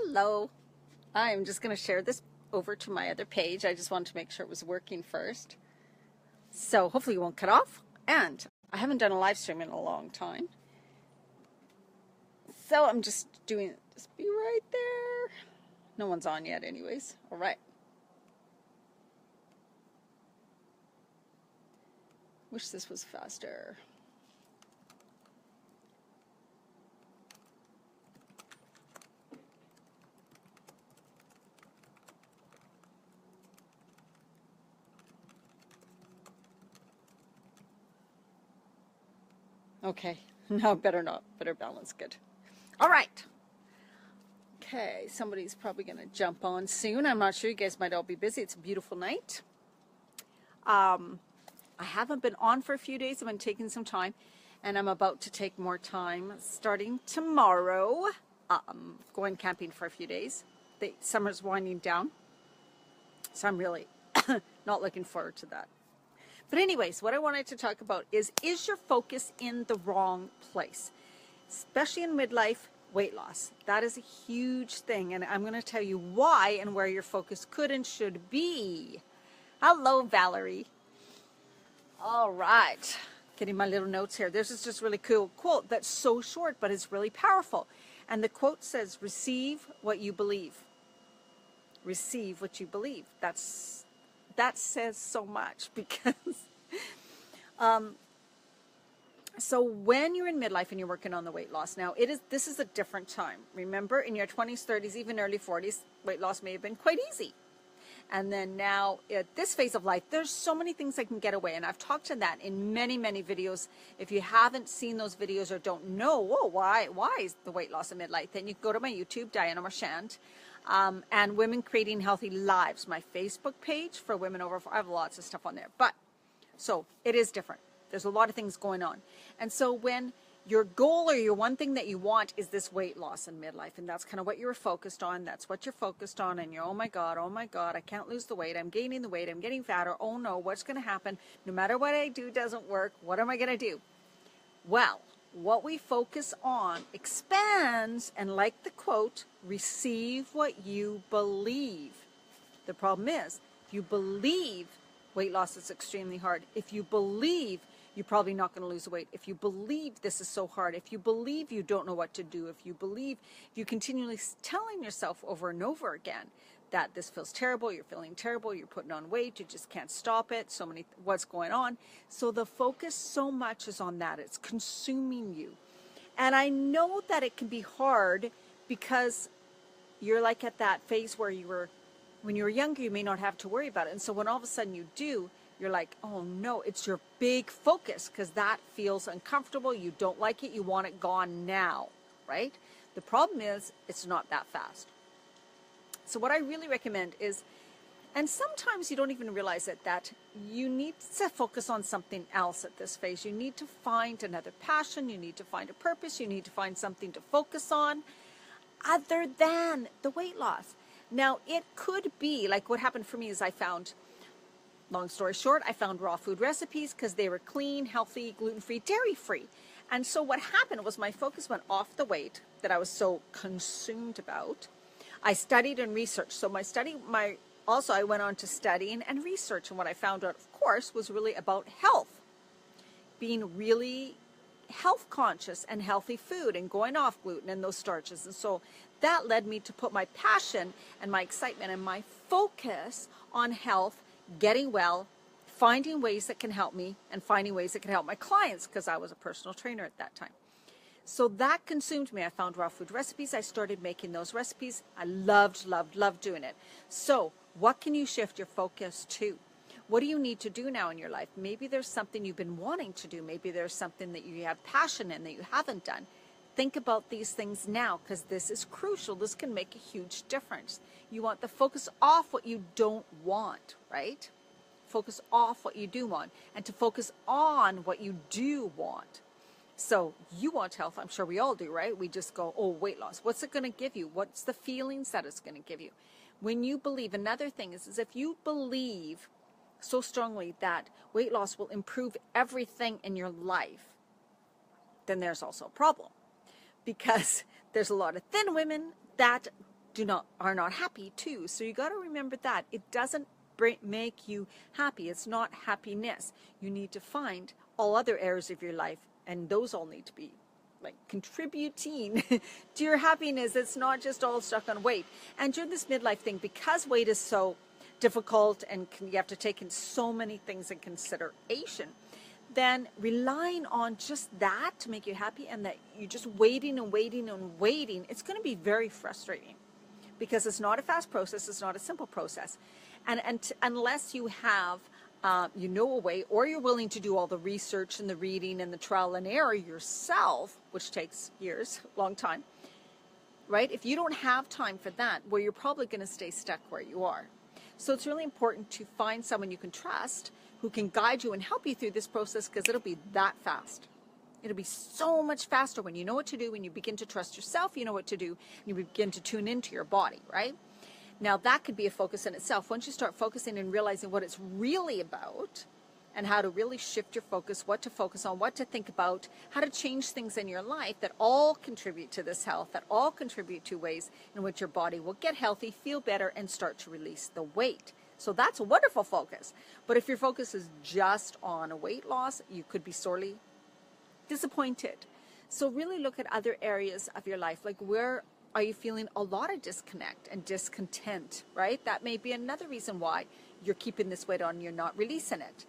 Hello. I'm just going to share this over to my other page. I just wanted to make sure it was working first. So hopefully you won't cut off. And I haven't done a live stream in a long time. So I'm just doing it. Just be right there. No one's on yet anyways. All right. Wish this was faster. Okay, no, better not. Better balance. Good. All right. Okay, somebody's probably going to jump on soon. I'm not sure. You guys might all be busy. It's a beautiful night. I haven't been on for a few days. I've been taking some time, and I'm about to take more time starting tomorrow. Going camping for a few days. The summer's winding down, so I'm really not looking forward to that. But anyways, what I wanted to talk about is your focus in the wrong place? Especially in midlife, weight loss. That is a huge thing, and I'm going to tell you why and where your focus could and should be. Hello, Valerie. All right. Getting my little notes here. This is just really cool quote that's so short, but it's really powerful. And the quote says, receive what you believe. Receive what you believe. That says so much because so when you're in midlife and you're working on the weight loss, now this is a different time. Remember, in your 20s, 30s, even early 40s, weight loss may have been quite easy. And then now at this phase of life, there's so many things that can get away. And I've talked to that in many, many videos. If you haven't seen those videos or don't know, why is the weight loss in midlife, then you can go to my YouTube, Diana Marchand. And Women Creating Healthy Lives, my Facebook page for women over. I have lots of stuff on there, but so it is different. There's a lot of things going on, and so when your goal or your one thing that you want is this weight loss in midlife, and that's kind of what you were focused on. That's what you're focused on, and you're oh my god, I can't lose the weight. I'm gaining the weight. I'm getting fatter. Oh no, what's going to happen? No matter what I do, doesn't work. What am I going to do? Well, what we focus on expands, and like the quote, receive what you believe. The problem is, if you believe weight loss is extremely hard, if you believe you're probably not going to lose weight, if you believe this is so hard, if you believe you don't know what to do, if you continually telling yourself over and over again that this feels terrible, you're feeling terrible, you're putting on weight, you just can't stop it, what's going on. So the focus so much is on that. It's consuming you. And I know that it can be hard because you're like at that phase where when you were younger, you may not have to worry about it. And so when all of a sudden you do, you're like, oh no, it's your big focus because that feels uncomfortable. You don't like it. You want it gone now, right? The problem is it's not that fast. So what I really recommend is, and sometimes you don't even realize it, that you need to focus on something else at this phase. You need to find another passion. You need to find a purpose. You need to find something to focus on other than the weight loss. Now, it could be, like what happened for me is I found, long story short, I found raw food recipes because they were clean, healthy, gluten-free, dairy-free. And so what happened was my focus went off the weight that I was so consumed about. I studied and researched. So also I went on to studying and research. And what I found out, of course, was really about health. Being really health conscious and healthy food and going off gluten and those starches. And so that led me to put my passion and my excitement and my focus on health, getting well, finding ways that can help me and finding ways that can help my clients because I was a personal trainer at that time. So that consumed me. I found raw food recipes. I started making those recipes. I loved doing it. So what can you shift your focus to? What do you need to do now in your life? Maybe there's something you've been wanting to do. Maybe there's something that you have passion in that you haven't done. Think about these things now because this is crucial. This can make a huge difference. You want the focus off what you don't want, right? Focus off what you do want and to focus on what you do want. So you want health. I'm sure we all do, right? We just go, oh, weight loss. What's it going to give you? What's the feelings that it's going to give you? When you believe, another thing is if you believe so strongly that weight loss will improve everything in your life, then there's also a problem because there's a lot of thin women that are not happy too. So you got to remember that it doesn't make you happy. It's not happiness. You need to find all other areas of your life, and those all need to be like contributing to your happiness. It's not just all stuck on weight. And during this midlife thing, because weight is so difficult and you have to take in so many things in consideration, then relying on just that to make you happy and that you're just waiting and waiting and waiting, it's going to be very frustrating because it's not a fast process. It's not a simple process. And unless you have a way, or you're willing to do all the research and the reading and the trial and error yourself, which takes years, long time, right? If you don't have time for that, well, you're probably going to stay stuck where you are. So it's really important to find someone you can trust who can guide you and help you through this process, because it'll be that fast. It'll be so much faster when you know what to do, when you begin to trust yourself, you know what to do, and you begin to tune into your body, right? Now, that could be a focus in itself. Once you start focusing and realizing what it's really about and how to really shift your focus, what to focus on, what to think about, how to change things in your life that all contribute to this health, that all contribute to ways in which your body will get healthy, feel better, and start to release the weight. So that's a wonderful focus. But if your focus is just on a weight loss, you could be sorely disappointed. So really look at other areas of your life, like where are you feeling a lot of disconnect and discontent, right? That may be another reason why you're keeping this weight on, you're not releasing it.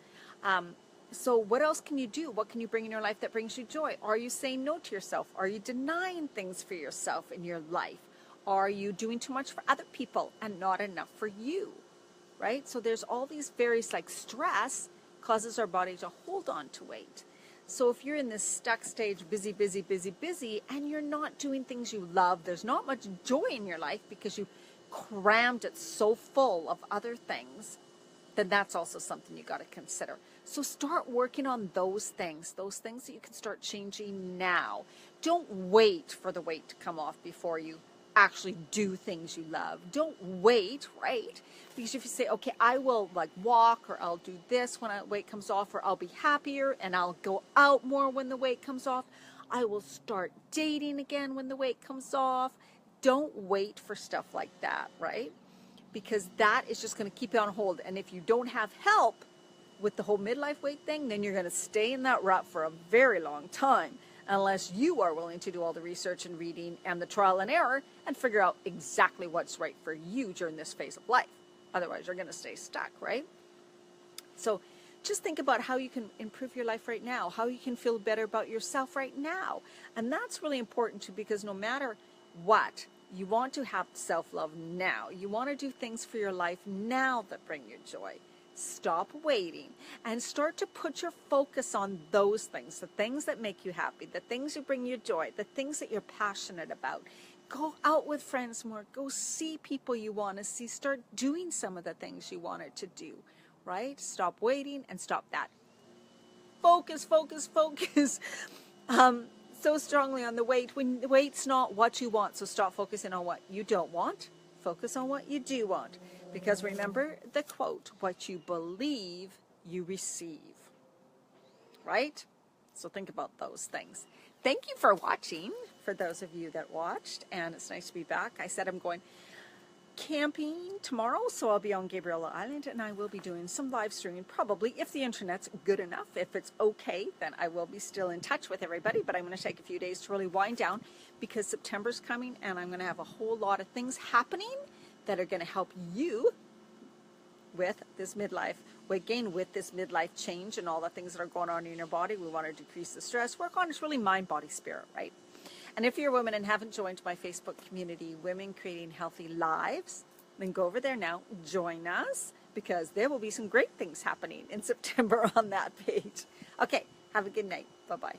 So what else can you do? What can you bring in your life that brings you joy? Are you saying no to yourself? Are you denying things for yourself in your life? Are you doing too much for other people and not enough for you, right? So there's all these various, like, stress causes our body to hold on to weight. So if you're in this stuck stage, busy, busy, busy, busy, and you're not doing things you love, there's not much joy in your life because you crammed it so full of other things, then that's also something you got to consider. So start working on those things that you can start changing now. Don't wait for the weight to come off before you actually do things you love. Don't wait, right? Because if you say, okay, I will like walk, or I'll do this when weight comes off, or I'll be happier and I'll go out more when the weight comes off, I will start dating again when the weight comes off. Don't wait for stuff like that, right? Because that is just going to keep you on hold. And if you don't have help with the whole midlife weight thing, then you're going to stay in that rut for a very long time, unless you are willing to do all the research and reading and the trial and error and figure out exactly what's right for you during this phase of life. Otherwise, you're going to stay stuck, right? So just think about how you can improve your life right now, how you can feel better about yourself right now. And that's really important too, because no matter what, you want to have self-love now. You want to do things for your life now that bring you joy. Stop waiting and start to put your focus on those things, the things that make you happy, the things that bring you joy, the things that you're passionate about. Go out with friends more. Go see people you want to see. Start doing some of the things you wanted to do, right? Stop waiting and stop that. Focus, focus, focus so strongly on the weight when the weight's not what you want. So stop focusing on what you don't want. Focus on what you do want. Because remember the quote, what you believe, you receive, right? So think about those things. Thank you for watching, for those of you that watched, and it's nice to be back. I said I'm going camping tomorrow, so I'll be on Gabriela Island, and I will be doing some live streaming, probably, if the internet's good enough. If it's okay, then I will be still in touch with everybody, but I'm going to take a few days to really wind down, because September's coming, and I'm going to have a whole lot of things happening that are going to help you with this midlife weight gain, with this midlife change and all the things that are going on in your body. We want to decrease the stress, work on it's really mind, body, spirit, right? And if you're a woman and haven't joined my Facebook community, Women Creating Healthy Lives, then go over there now, join us, because there will be some great things happening in September on that page. Okay, have a good night. Bye-bye.